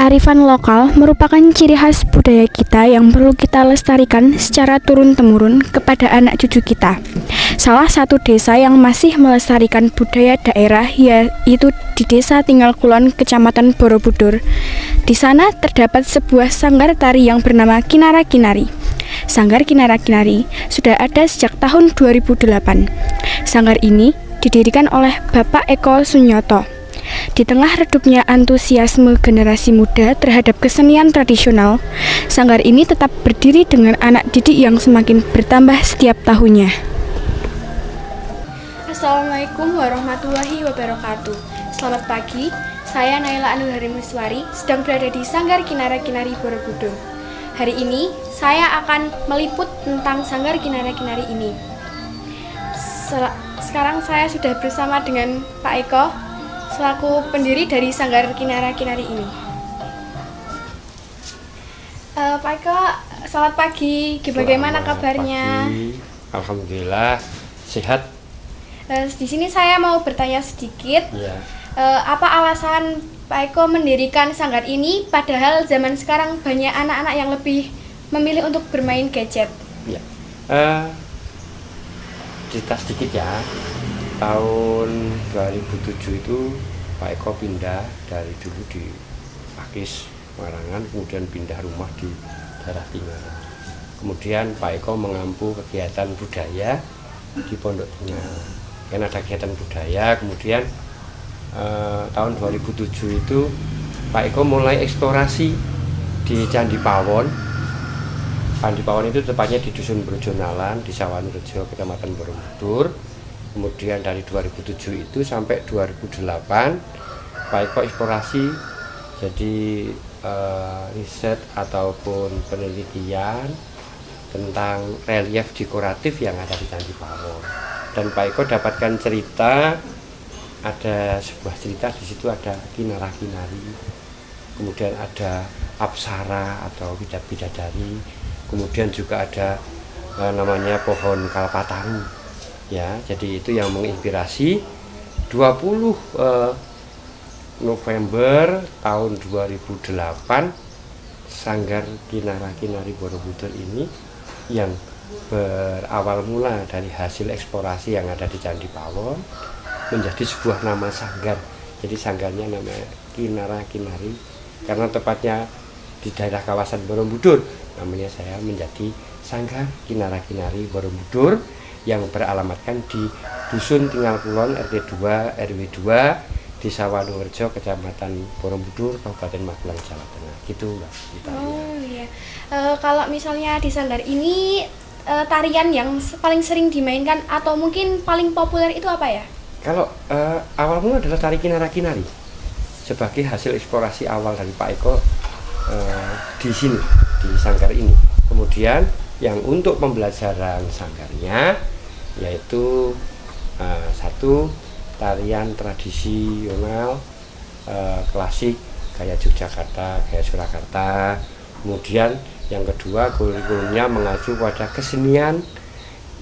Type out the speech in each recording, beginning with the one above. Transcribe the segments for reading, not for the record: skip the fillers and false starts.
Kearifan lokal merupakan ciri khas budaya kita yang perlu kita lestarikan secara turun-temurun kepada anak cucu kita. Salah satu desa yang masih melestarikan budaya daerah yaitu di Desa Tinggal Kulon, Kecamatan Borobudur. Di sana terdapat sebuah sanggar tari yang bernama Kinara Kinari. Sanggar Kinara Kinari sudah ada sejak tahun 2008. Sanggar ini didirikan oleh Bapak Eko Sunyoto. Di tengah redupnya antusiasme generasi muda terhadap kesenian tradisional, sanggar ini tetap berdiri dengan anak didik yang semakin bertambah setiap tahunnya. Assalamualaikum warahmatullahi wabarakatuh. Selamat pagi, saya Naila Anuharimuswari, sedang berada di Sanggar Kinara Kinari Borobudur. Hari ini, saya akan meliput tentang Sanggar Kinara Kinari ini. Sekarang saya sudah bersama dengan Pak Eko, selaku pendiri dari Sanggar Kinara Kinari ini. Pak Eko, selamat pagi. Bagaimana kabarnya? Pagi. Alhamdulillah sehat. Di sini saya mau bertanya sedikit. Ya. Apa alasan Pak Eko mendirikan sanggar ini, padahal zaman sekarang banyak anak-anak yang lebih memilih untuk bermain gadget? Ya. Cerita sedikit ya. Tahun 2007 itu Pak Eko pindah dari dulu di Pakis, Marangan, kemudian pindah rumah di daerah Tinggal. Kemudian Pak Eko mengampu kegiatan budaya di Pondok Tengah. Kan ada kegiatan budaya, kemudian tahun 2007 itu Pak Eko mulai eksplorasi di Candi Pawon. Candi Pawon itu tepatnya di Dusun Brojonalan, di Sawanrejo, Kecamatan Borobudur. Kemudian dari 2007 itu sampai 2008 Pak Eko eksplorasi, jadi riset ataupun penelitian tentang relief dekoratif yang ada di Candi Pawon. Dan Pak Eko dapatkan cerita, ada sebuah cerita di situ ada Kinara Kinari, kemudian ada apsara atau bidadari, kemudian juga ada namanya pohon kalpataru. Ya, jadi itu yang menginspirasi 20 November tahun 2008 Sanggar Kinara Kinari Borobudur ini yang berawal mula dari hasil eksplorasi yang ada di Candi Pawon menjadi sebuah nama sanggar. Jadi sanggarnya namanya Kinara Kinari karena tepatnya di daerah kawasan Borobudur, namanya saya menjadi Sanggar Kinara Kinari Borobudur yang beralamatkan di Dusun Tinggal Kulon RT 2 RW 2 di Sawanrejo, Kecamatan Borobudur, Kabupaten Magelang, Jawa Tengah. Gitu, Mbak. Oh iya. Kalau misalnya di sanggar ini tarian yang paling sering dimainkan atau mungkin paling populer itu apa ya? Kalau awal mula adalah tari Kinara Kinari sebagai hasil eksplorasi awal dari Pak Eko di sini, di sanggar ini. Kemudian yang untuk pembelajaran sanggarnya yaitu satu tarian tradisional klasik gaya Yogyakarta, gaya Surakarta. Kemudian yang kedua kurikulumnya mengacu pada kesenian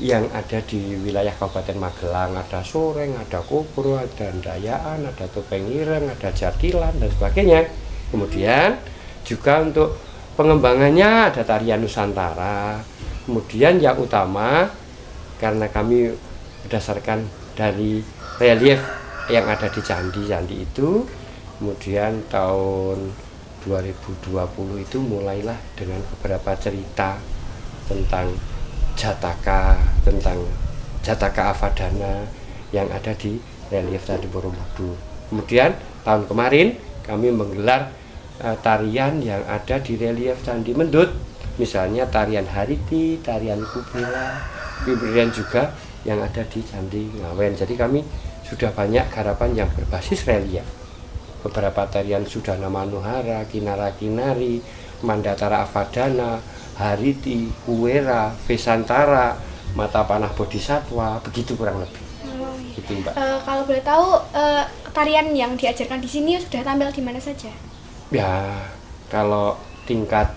yang ada di wilayah Kabupaten Magelang, ada soreng, ada kopro, ada ndayaan, ada topeng ireng, ada jatilan dan sebagainya. Kemudian juga untuk pengembangannya ada tarian Nusantara. Kemudian yang utama karena kami berdasarkan dari relief yang ada di candi itu, kemudian tahun 2020 itu mulailah dengan beberapa cerita tentang Jataka Avadana yang ada di relief Candi Borobudur. Kemudian tahun kemarin kami menggelar tarian yang ada di relief Candi Mendut, misalnya tarian Hariti, tarian Kubila, kemudian juga yang ada di Candi Ngawen. Jadi kami sudah banyak garapan yang berbasis relief. Beberapa tarian Sudana Manuhara, Kinara Kinari, Mandatara Avadana, Hariti, Kuwera, Vesantara, Mata Panah Bodhisatwa, begitu kurang lebih. Gitu, Mbak. Kalau boleh tahu, tarian yang diajarkan di sini sudah tampil di mana saja? Ya, kalau tingkat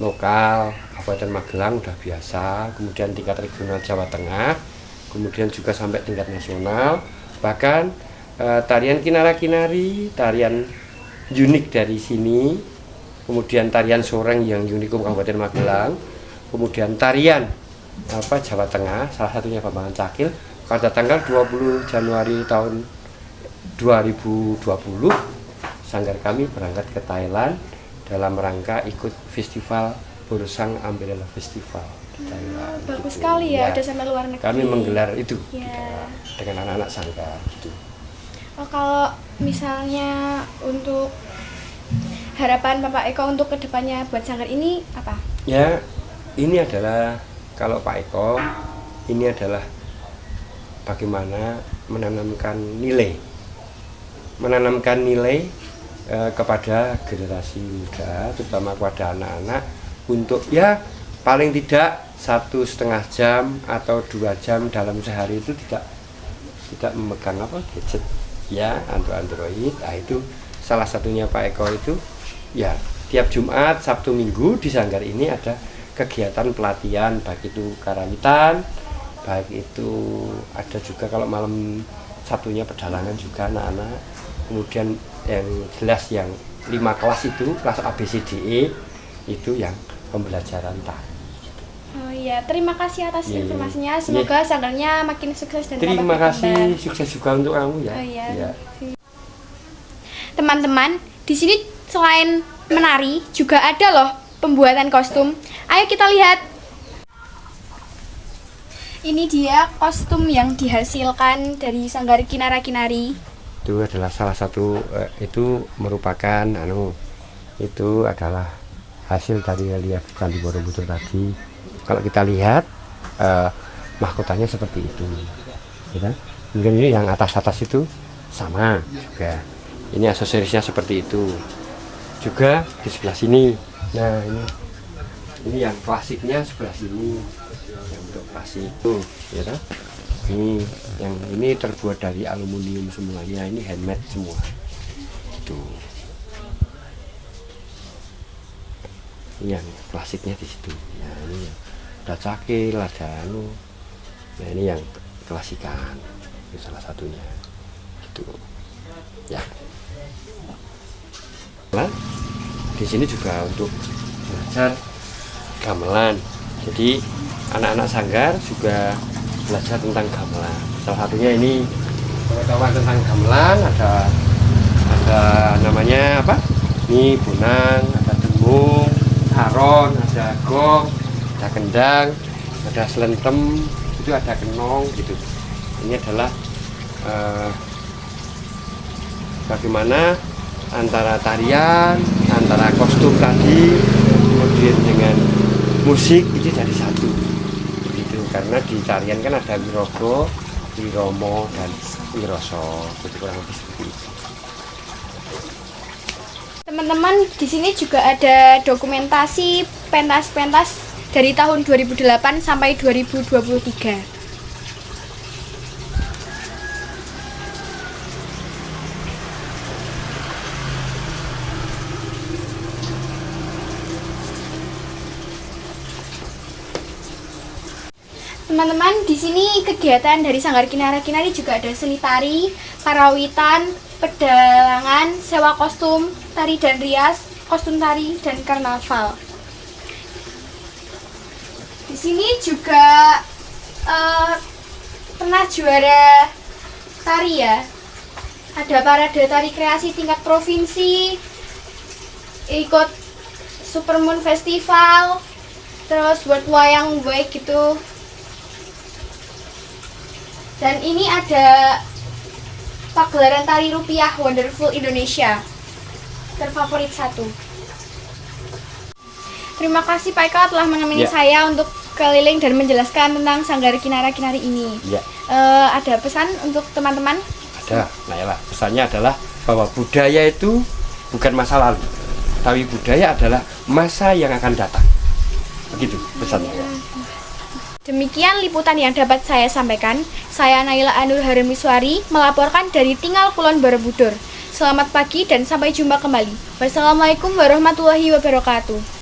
lokal Kabupaten Magelang udah biasa, kemudian tingkat regional Jawa Tengah, kemudian juga sampai tingkat nasional. Bahkan tarian Kinara Kinari, tarian unik dari sini, kemudian tarian soreng yang unikum Kabupaten Magelang, kemudian tarian Jawa Tengah, salah satunya Bambangan Cakil. Pada tanggal 20 Januari tahun 2020, sanggar kami berangkat ke Thailand dalam rangka ikut festival Borsang Umbrella Festival di Thailand. Bagus gitu. sekali ya, ada sampai luar negeri. Kami menggelar itu Ya. dengan anak-anak sanggar gitu. Oh, kalau misalnya untuk harapan Bapak Eko untuk kedepannya buat sanggar ini apa? Ya, ini adalah kalau Pak Eko, ini adalah bagaimana menanamkan nilai kepada generasi muda, terutama kepada anak-anak, untuk ya paling tidak 1,5 jam atau 2 jam dalam sehari itu tidak memegang gadget ya, Android. Nah, itu salah satunya Pak Eko itu ya, tiap Jumat, Sabtu, Minggu di sanggar ini ada kegiatan pelatihan, baik itu karawitan, baik itu ada juga kalau malam Sabtunya pedalangan juga anak-anak. Kemudian yang jelas yang 5 kelas itu, kelas ABCDE itu yang pembelajaran tari. Oh iya, terima kasih atas Iya, informasinya. Semoga sanggarnya makin sukses dan Terima tambah kasih, berkembang. sukses juga untuk kamu ya. Oh iya. Ya. Teman-teman, di sini selain menari juga ada loh pembuatan kostum. Ayo kita lihat. Ini dia kostum yang dihasilkan dari sanggar Kinara Kinari. Itu adalah salah satu itu merupakan itu adalah hasil dari relief Candi Borobudur tadi. Kalau kita lihat mahkotanya seperti itu, ya. Kemudian ini yang atas itu sama juga. Ini aksesorisnya seperti itu. Juga di sebelah sini. Nah, ini yang klasiknya sebelah sini. Yang untuk klasik itu, ya kan? Ini terbuat dari aluminium semuanya. Ini handmade semua. Gitu. Ini yang klasiknya di situ. Nah, ini ada cakil, ada Nah, ini yang klasikan. Ini salah satunya. Gitu. Ya. Nah, di sini juga untuk belajar gamelan. Jadi anak-anak sanggar juga belajar tentang gamelan. Salah satunya ini pengetahuan tentang gamelan, ada namanya apa? Ini bonang, ada dengung, haron, ada gong, ada kendang, ada selentem, itu ada kenong gitu. Ini adalah bagaimana antara tarian, antara kostum tadi, kemudian dengan musik itu jadi satu. Begitu, karena di tarian kan ada wirogo, wiromo, dan wiroso. Itu kurang lebih seperti itu. Teman-teman, di sini juga ada dokumentasi pentas-pentas dari tahun 2008 sampai 2023. Teman-teman, di sini kegiatan dari Sanggar Kinara Kinari juga ada seni tari, karawitan, pedalangan, sewa kostum, tari dan rias, kostum tari, dan karnaval. Di sini juga pernah juara tari ya. Ada parade tari kreasi tingkat provinsi, ikut Supermoon Festival, terus buat wayang baik gitu. Dan ini ada pagelaran tari rupiah Wonderful Indonesia terfavorit 1. Terima kasih Pak Eko telah menemani saya untuk keliling dan menjelaskan tentang Sanggar Kinara Kinari ini. Ya. Ada pesan untuk teman-teman? Ada. Nah, ya, pesannya adalah bahwa budaya itu bukan masa lalu, tapi budaya adalah masa yang akan datang. Begitu pesannya. Demikian liputan yang dapat saya sampaikan. Saya Naila Anur Haramiswari melaporkan dari Tinggal Kulon Borobudur. Selamat pagi dan sampai jumpa kembali. Wassalamualaikum warahmatullahi wabarakatuh.